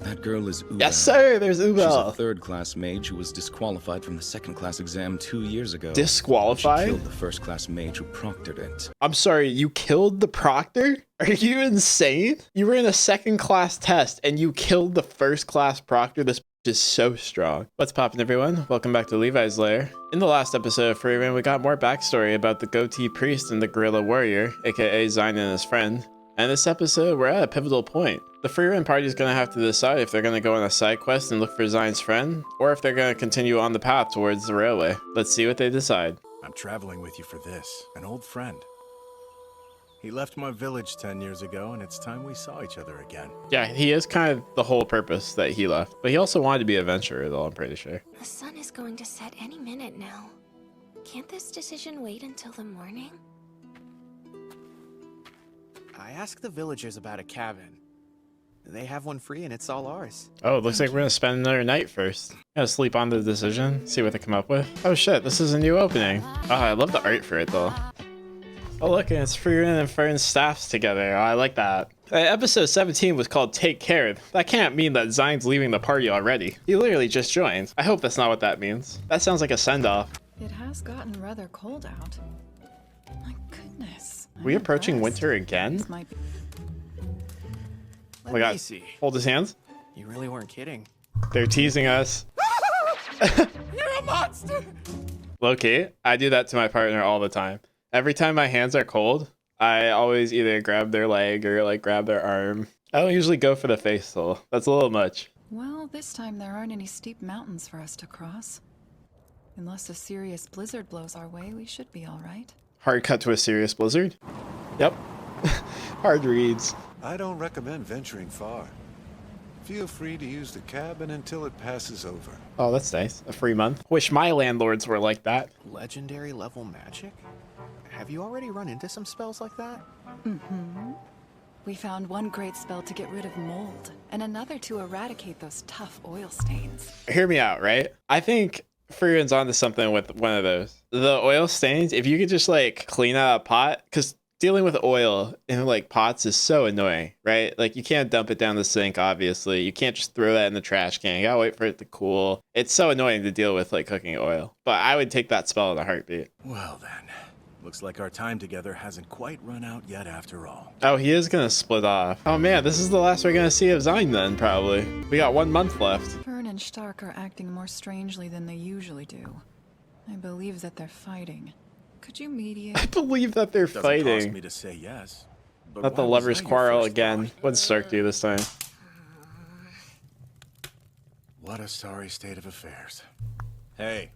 That girl is Ubel. Yes, sir. There's She's a Ubel. third-class mage who was disqualified from the second-class exam 2 years ago. Disqualified? She killed the first-class mage who proctored it. I'm sorry, you killed the proctor? Are you insane? You were in a second-class test and you killed the first-class proctor? This is so strong. What's poppin', everyone? Welcome back to Levi's Lair. In the last episode of Frieren, we got more backstory about the goatee priest and the guerrilla warrior, aka Sein and his friend. And this episode, we're at a pivotal point. The Frieren party is going to have to decide if they're going to go on a side quest and look for Sein's friend, or if they're going to continue on the path towards the railway. Let's see what they decide. I'm traveling with you for this, an old friend. He left my village 10 years ago, and it's time we saw each other again. Yeah, he is kind of the whole purpose that he left, but he also wanted to be an adventurer, though, I'm pretty sure. The sun is going to set any minute now. Can't this decision wait until the morning? I asked the villagers about a cabin. They have one free and it's all ours. Oh, it looks like we're gonna spend another night first. Gonna sleep on the decision, see what they come up with. Oh shit, this is a new opening. Oh, I love the art for it though. Oh look, and it's Frieren and Fern's staffs together. Oh, I like that. Episode 17 was called Take Care. That can't mean that Sein's leaving the party already. He literally just joined. I hope that's not what that means. That sounds like a send-off. It has gotten rather cold out. My goodness. We approaching winter again? This might be... Oh my god, see. hold his hands. You really weren't kidding. They're teasing us. You're a monster! Low-key, I do that to my partner all the time. Every time my hands are cold, I always either grab their leg or like grab their arm. I don't usually go for the face though. That's a little much. Well, this time there aren't any steep mountains for us to cross. Unless a serious blizzard blows our way, we should be all right. Hard cut to a serious blizzard. Yep. Hard reads. I don't recommend venturing far. Feel free to use the cabin until it passes over. Oh, that's nice. A free month. Wish my landlords were like that. Legendary level magic? Have you already run into some spells like that? Mm-hmm. We found one great spell to get rid of mold, and another to eradicate those tough oil stains. Hear me out, right? I think Frieren's onto something with one of those. The oil stains, if you could just like clean out a pot, because dealing with oil in like pots is so annoying, right? Like you can't dump it down the sink, obviously. You can't just throw that in the trash can. You gotta wait for it to cool. It's so annoying to deal with like cooking oil. But I would take that spell in a heartbeat. Well then, looks like our time together hasn't quite run out yet after all. Oh, he is gonna split off. Oh man, this is the last we're gonna see of Sein then, probably. We got 1 month left. Fern and Stark are acting more strangely than they usually do. I believe that they're fighting. Could you mediate? I believe that they're Doesn't fighting. cost me to say yes. But Not the why was lovers that your quarrel first again. thought? What'd Stark do this time? What a sorry state of affairs. Hey,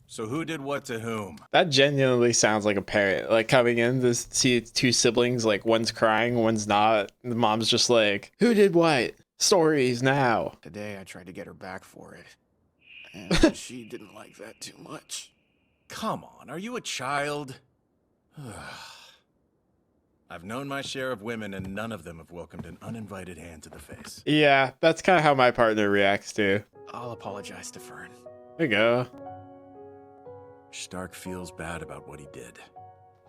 so who did what to whom? That genuinely sounds like a parent, like coming in to see two siblings, like one's crying, one's not. The mom's just like, who did what? Stories now. Today I tried to get her back for it. And she didn't like that too much. Come on, are you a child? I've known my share of women and none of them have welcomed an uninvited hand to the face. Yeah, that's kind of how my partner reacts too. I'll apologize to Fern. There you go. Stark feels bad about what he did.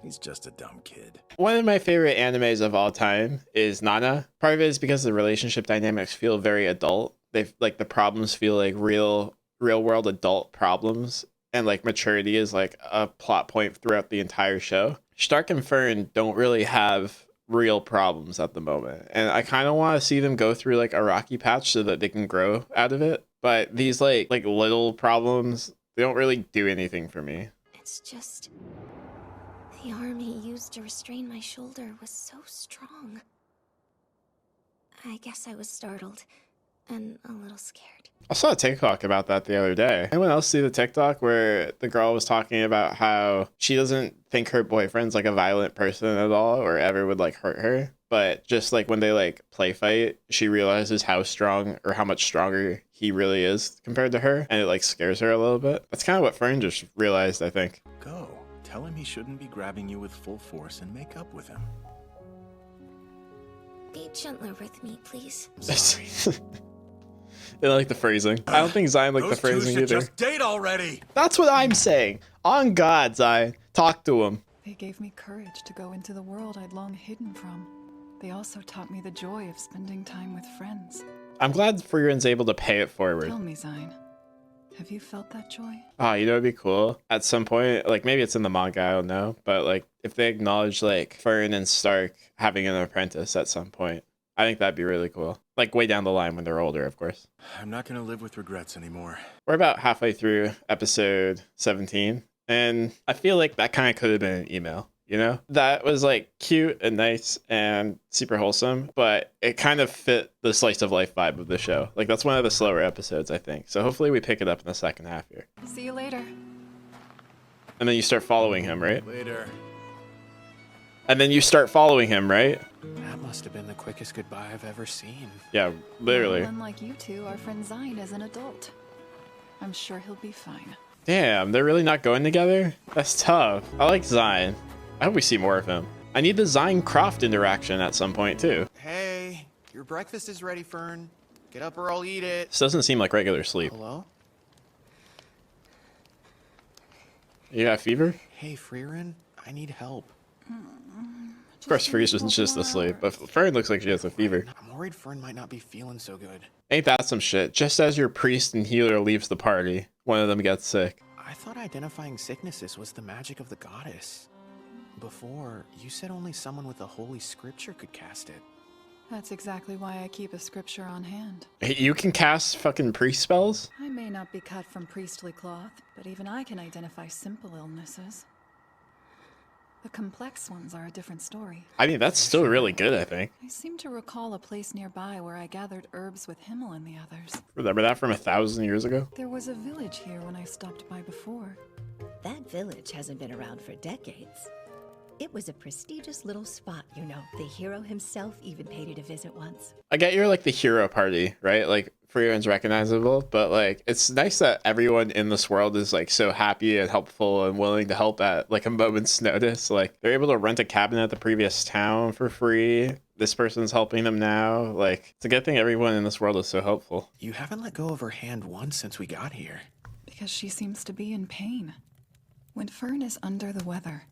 He's just a dumb kid. One of my favorite animes of all time is Nana. Part of it is because the relationship dynamics feel very adult. They like the problems feel like real world adult problems. And like maturity is like a plot point throughout the entire show. Stark and Fern don't really have real problems at the moment. And I kind of want to see them go through like a rocky patch so that they can grow out of it. But these like little problems, they don't really do anything for me. It's just... the arm he used to restrain my shoulder was so strong. I guess I was startled and a little scared. I saw a TikTok about that the other day. Anyone else see the TikTok where the girl was talking about how she doesn't think her boyfriend's like a violent person at all or ever would like hurt her? But just like when they like play fight, she realizes how strong or how much stronger he really is compared to her. And it like scares her a little bit. That's kind of what Fern just realized, I think. Go. Tell him he shouldn't be grabbing you with full force and make up with him. Be gentler with me, please. Sorry. They like the phrasing. I don't think Sein liked the Those two phrasing should either. just date already. That's what I'm saying. On God, Sein. Talk to him. They gave me courage to go into the world I'd long hidden from. They also taught me the joy of spending time with friends. I'm glad Frieren's able to pay it forward. Tell me, Sein, have you felt that joy? Oh, you know, it'd be cool at some point, like maybe it's in the manga, I don't know, but like if they acknowledge like Fern and Stark having an apprentice at some point, I think that'd be really cool. Like way down the line when they're older, of course. I'm not gonna live with regrets anymore. We're about halfway through episode 17, and I feel like that kind of could have been an email. You know, that was like cute and nice and super wholesome, but it kind of fit the slice of life vibe of the show. Like that's one of the slower episodes, I think. So hopefully we pick it up in the second half here. See you later. And then you start following him, right? Later. And then you start following him, right? That must have been the quickest goodbye I've ever seen. Yeah, literally. Well, unlike you two, our friend Sein is an adult. I'm sure he'll be fine. Damn, they're really not going together? That's tough. I like Sein. I hope we see more of him. I need the Sein-Croft interaction at some point, too. Hey, your breakfast is ready, Fern. Get up or I'll eat it. This doesn't seem like regular sleep. Hello? You got fever? Hey, Frieren, I need help. Of course, Frieren's just asleep, but Fern looks like she has a fever. I'm worried Fern might not be feeling so good. Ain't that some shit? Just as your priest and healer leaves the party, one of them gets sick. I thought identifying sicknesses was the magic of the goddess. Before, you said only someone with a holy scripture could cast it. That's exactly why I keep a scripture on hand. Hey, you can cast fucking priest spells? I may not be cut from priestly cloth, but even I can identify simple illnesses. The complex ones are a different story. I mean, that's still really good, I think. I seem to recall a place nearby where I gathered herbs with Himmel and the others. Remember that from 1,000 years ago? There was a village here when I stopped by before. That village hasn't been around for decades. It was a prestigious little spot, you know. The hero himself even paid it a visit once. I get you're like the hero party, right? Like, Frieren's recognizable, but like, it's nice that everyone in this world is like so happy and helpful and willing to help at like a moment's notice. Like, they're able to rent a cabin at the previous town for free. This person's helping them now. Like, it's a good thing everyone in this world is so helpful. You haven't let go of her hand once since we got here. Because she seems to be in pain. When Fern is under the weather,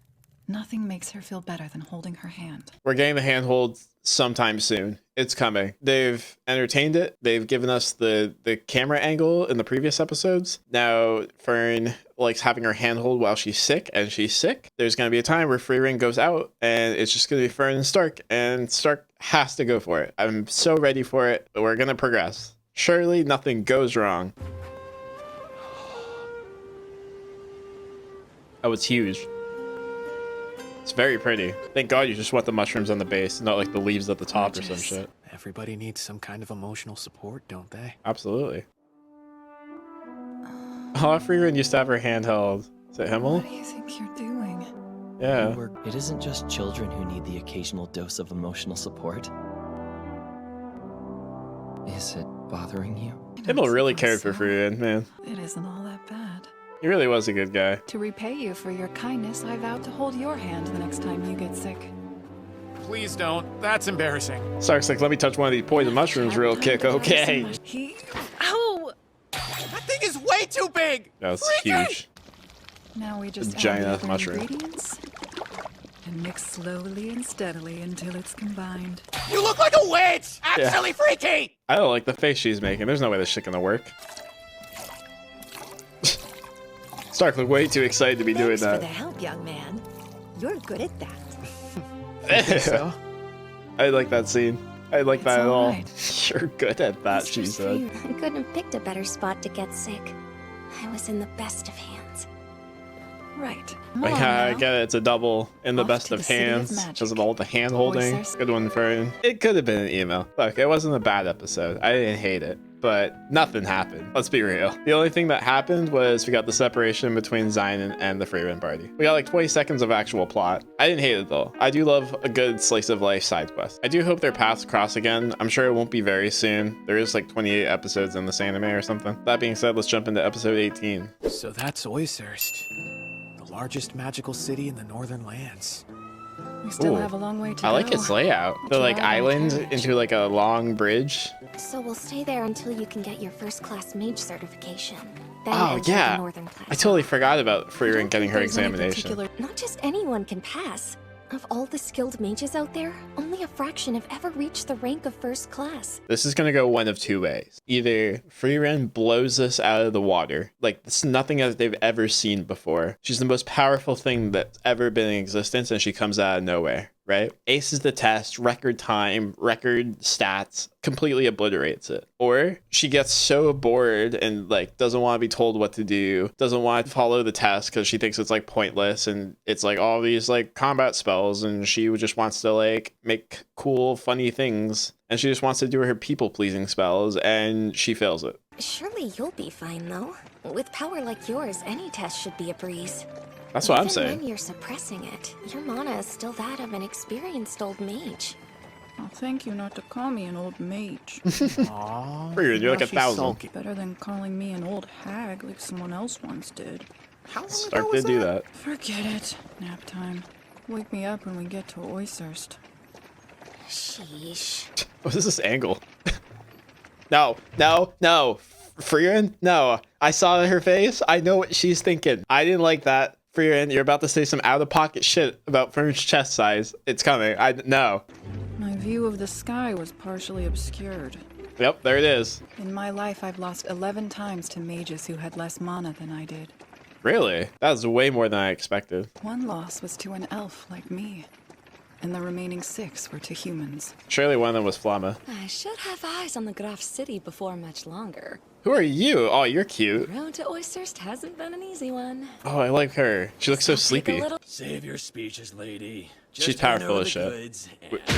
nothing makes her feel better than holding her hand. We're getting the handhold sometime soon. It's coming. They've entertained it. They've given us the camera angle in the previous episodes. Now Fern likes having her handhold while she's sick, and she's sick. There's going to be a time where Frieren goes out, and it's just going to be Fern and Stark has to go for it. I'm so ready for it, but we're going to progress. Surely nothing goes wrong. Oh, it's huge. It's very pretty. Thank God you just want the mushrooms on the base, not like the leaves at the top or some shit. Everybody needs some kind of emotional support, don't they? Absolutely. Oh, Frieren used to have her handheld. Is it Himmel? What do you think you're doing? Yeah. It isn't just children who need the occasional dose of emotional support. Is it bothering you? Himmel really cared for Frieren, man. It isn't all that bad. He really was a good guy. To repay you for your kindness, I vow to hold your hand the next time you get sick. Please don't. That's embarrassing. Stark's like, let me touch one of these poison mushrooms real quick. Okay. Ow! That thing is way too big! That's huge. Now we just add giant the ass other mushroom. ingredients and mix slowly and steadily until it's combined. You look like a witch! Absolutely freaky! I don't like the face she's making. There's no way this shit gonna work. Stark looked way too excited to be doing Thanks for that. the help, young man. You're good at that. So? I like that scene. I like that at all all. right. You're good at that, she Mistress said. Frieren, I couldn't have picked a better spot to get sick. I was in the best of hands. Right. Like, I get it, it's a double in the Off best to of the city of hands magic. because of all the hand holding. Voices. Good one, Fern. It could have been an email. Look, it wasn't a bad episode. I didn't hate it, but nothing happened. Let's be real. The only thing that happened was we got the separation between Sein and the Frieren party. We got like 20 seconds of actual plot. I didn't hate it though. I do love a good slice of life side quest. I do hope their paths cross again. I'm sure it won't be very soon. There is like 28 episodes in this anime or something. That being said, let's jump into episode 18. So that's Oysurst, the largest magical city in the northern lands. We still Ooh. have a long way to I go. like its layout. The To like ride on a islands carriage. into like a long bridge. So we'll stay there until you can get your first-class mage certification. Then Oh, enter yeah. the northern plateau. I totally forgot about I Frieren don't getting think her there's any examination. particular- Not just anyone can pass. Of all the skilled mages out there, only a fraction have ever reached the rank of first class. This is gonna go one of two ways. Either Frieren blows this out of the water, like it's nothing that they've ever seen before. She's the most powerful thing that's ever been in existence, and she comes out of nowhere, right? Aces the test, record time, record stats, completely obliterates it. Or she gets so bored and like doesn't want to be told what to do, doesn't want to follow the test because she thinks it's like pointless and it's like all these like combat spells, and she just wants to like make cool, funny things. And she just wants to do her people-pleasing spells, and she fails it. Surely you'll be fine, though. With power like yours, any test should be a breeze. That's what I'm Even saying. when you're suppressing it, your mana is still that of an experienced old mage. I'll thank you not to call me an old mage. Aww. Frieren, you're like now 1,000. she's sulky. Better than calling me an old hag like someone else once did. How long Start ago to was do that? that. Forget it. Nap time. Wake me up when we get to Oysterst. Sheesh. What is this angle? No. Frieren, no. I saw her face. I know what she's thinking. I didn't like that. Frieren, you're about to say some out-of-pocket shit about Fern's chest size. It's coming. No. My view of the sky was partially obscured. Yep, there it is. In my life, I've lost 11 times to mages who had less mana than I did. Really? That was way more than I expected. One loss was to an elf like me, and the remaining 6 were to humans. Surely one of them was Flamma. I should have eyes on the Graf city before much longer. Who are you? Oh, you're cute. Road to Oysterst hasn't been an easy one. Oh, I like her. She looks so Take a sleepy. little- Save your speeches, lady. She's Just powerful hand over as the shit. goods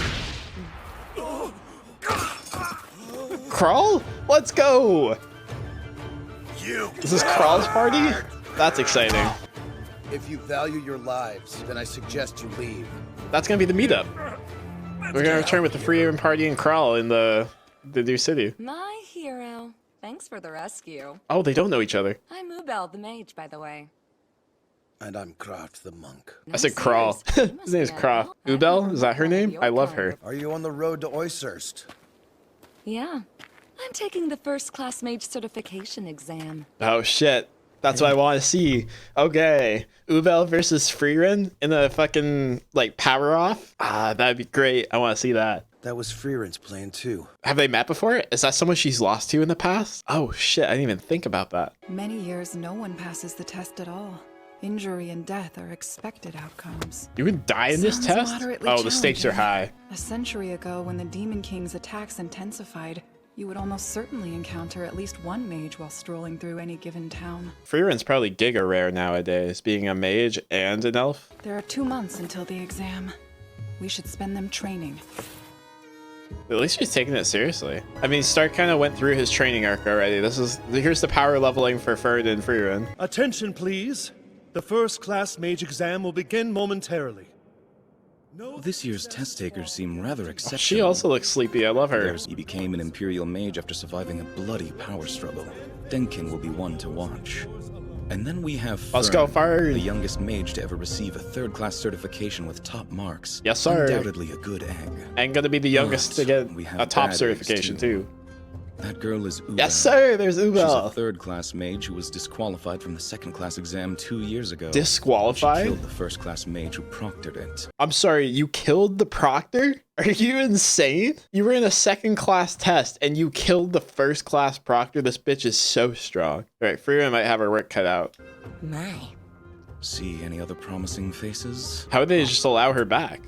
Crawl? Let's go! You. Is this Crawl's party? That's exciting. If you value your lives, then I suggest you leave. That's gonna be the meetup. We're gonna return with the Frieren party and Crawl in the new city. My hero. Thanks for the rescue. Oh, they don't know each other. I'm Ubel, the mage, by the way. And I'm Kraft the monk. I said Crawl. Serious, you His name is must be Crawl. an elf. Ubel? Is that her name? Your I love kind. her. Are you on the road to Oysterst? Yeah. I'm taking the first class mage certification exam. Oh shit. That's what I want to see. Okay. Ubel versus Frieren in a fucking like power off. Ah, that'd be great. I want to see that. That was Frieren's plan too. Have they met before? Is that someone she's lost to in the past? Oh shit, I didn't even think about that. Many years, no one passes the test at all. Injury and death are expected outcomes. You would die in this Sounds test? moderately Oh, the stakes are high. A century ago, when the Demon King's attacks intensified, you would almost certainly encounter at least one mage while strolling through any given town. Frieren's probably giga rare nowadays, being a mage and an elf. There are 2 months until the exam. We should spend them training. At least she's taking it seriously. I mean, Stark kind of went through his training arc already. Here's the power leveling for Fern and Frieren. Attention, please. The first class mage exam will begin momentarily. This year's test takers seem rather exceptional. She also looks sleepy. I love her. He became an Imperial mage after surviving a bloody power struggle. Denkin will be one to watch. And then we have Fern, Let's go, Fern. the youngest mage to ever receive a third-class certification with top marks. Yes, sir. Undoubtedly a good egg. And gonna be the youngest to get we have a top bad eggs, certification too. That girl is Ubel. Yes, sir. There's She's a Ubel. third-class mage who was disqualified from the second-class exam 2 years ago. Disqualified? She killed the first-class mage who proctored it. I'm sorry, you killed the proctor? Are you insane? You were in a second-class test and you killed the first-class proctor? This bitch is so strong. All right, Frieren might have her work cut out. My. See any other promising faces? How would they just allow her back?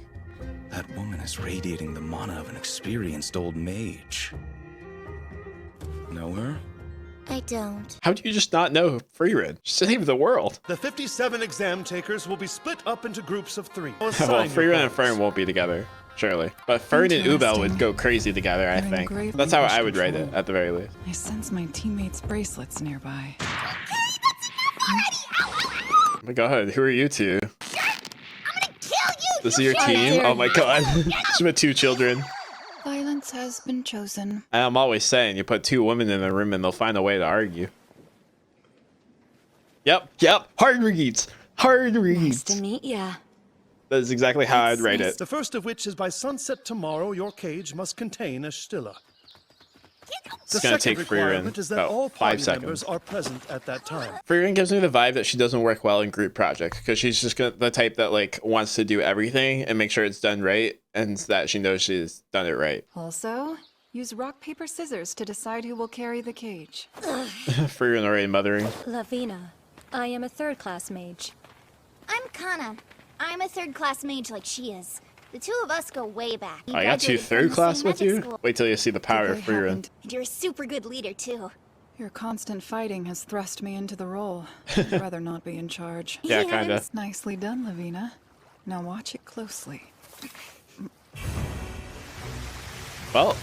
That woman is radiating the mana of an experienced old mage. Know her? I don't. How do you just not know Frieren? Save the world. The 57 exam takers will be split up into groups of 3. Well, Frieren and Fern won't be together, surely. But Fern and Ubel would go crazy together, I They're in think. grave That's how I leadership would rate it, control. at the very least. I sense my teammates' bracelets nearby. Go ahead, who are you two? I'm gonna kill you! This is your team? Oh my god. Just with 2 children. Violence has been chosen. And I'm always saying, you put 2 women in a room and they'll find a way to argue. Yep. Hard reads. Hard Nice reads. to meet ya. That is exactly how I'd rate it. The first of which is by sunset tomorrow, your cage must contain a Stilla. It's gonna take Frieren requirement is that all about party 5 members seconds. are present at that time. Frieren gives me the vibe that she doesn't work well in group projects because she's just the type that like wants to do everything and make sure it's done right, and that she knows she's done it right. Also, use rock, paper, scissors to decide who will carry the cage. Frieren already mothering. Lavina, I am a third-class mage. I'm Kana. I'm a third-class mage like she is. The two of us go way back. I got you third class with you? Wait till you see the power of Frieren. And you're a super good leader, too. Your constant fighting has thrust me into the role. I'd rather not be in charge. Yeah, kinda. Nicely done, Lavina. Now watch it closely. Well,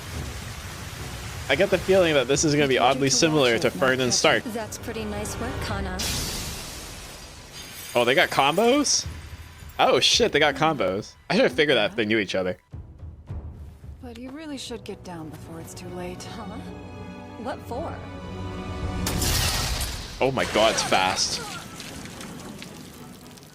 I get the feeling that this is going to be oddly similar to Fern and Stark. That's pretty nice work, Kana. Oh, they got combos? Oh shit, they got combos. I should have figured that if they knew each other. But you really should get down before it's too late. Huh? What for? Oh my god, it's fast.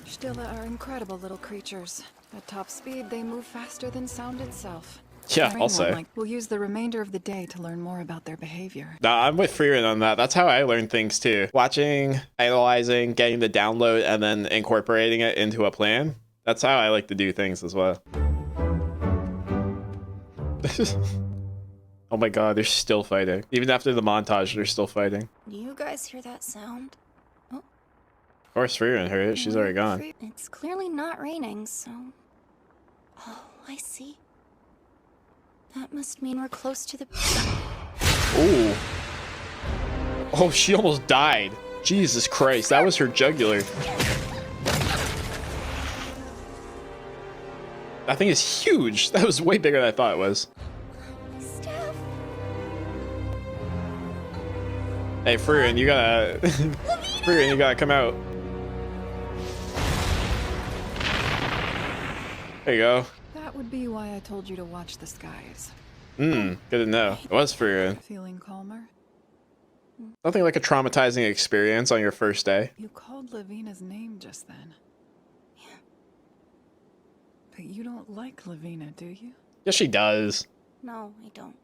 Stilla are incredible little creatures. At top speed, they move faster than sound itself. Yeah, I'll say. We'll use the remainder of the day to learn more about their behavior. Nah, I'm with Frieren on that. That's how I learn things too. Watching, analyzing, getting the download, and then incorporating it into a plan. That's how I like to do things as well. Oh my god, they're still fighting. Even after the montage, they're still fighting. Do you guys hear that sound? Oh. Of course, Frieren heard it. She's already gone. It's clearly not raining, so... Oh, I see. That must mean we're close to the... Ooh. Oh, she almost died. Jesus Christ, that was her jugular. That thing is huge. That was way bigger than I thought it was. Hey, Frieren, you gotta... Frieren, you gotta come out. There you go. That would be why I told you to watch the skies. Good to know. It was Frieren. Feeling calmer? Nothing like a traumatizing experience on your first day. You called Lavina's name just then. Yeah. But you don't like Lavina, do you? Yes, she does. No, I don't.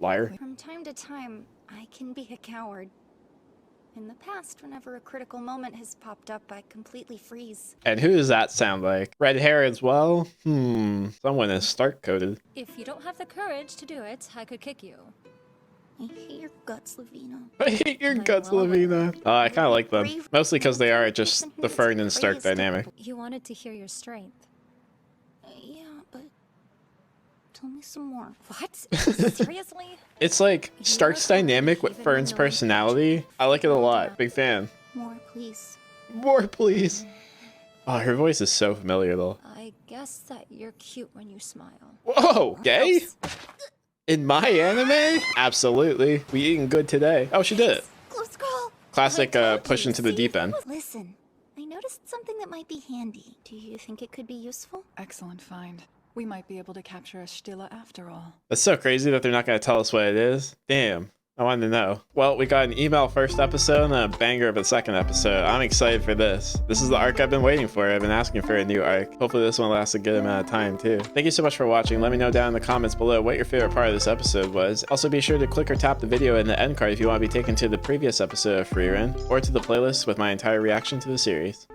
Liar. From time to time, I can be a coward. In the past, whenever a critical moment has popped up, I completely freeze. And who does that sound like? Red hair as well? Someone is Stark-coded. If you don't have the courage to do it, I could kick you. I hate your guts, Lavina. I hate your guts, Lavina. I kind of like them. Mostly because they are just the Fern and Stark dynamic. You wanted to hear your strength. Yeah, but... Tell me some more. What? Seriously? It's like Stark's dynamic with Fern's personality. I like it a lot. Big fan. More, please. More, please. Oh, her voice is so familiar, though. I guess that you're cute when you smile. Whoa, gay? In my anime? Absolutely. We eating good today. Oh, she did it. Close call. Classic push into the deep end. Listen, I noticed something that might be handy. Do you think it could be useful? Excellent find. We might be able to capture a Stilla after all. That's so crazy that they're not going to tell us what it is. Damn. I wanted to know. Well, we got an email first episode and a banger of a second episode. I'm excited for this. This is the arc I've been waiting for. I've been asking for a new arc. Hopefully this one lasts a good amount of time too. Thank you so much for watching. Let me know down in the comments below what your favorite part of this episode was. Also be sure to click or tap the video in the end card if you want to be taken to the previous episode of Frieren or to the playlist with my entire reaction to the series.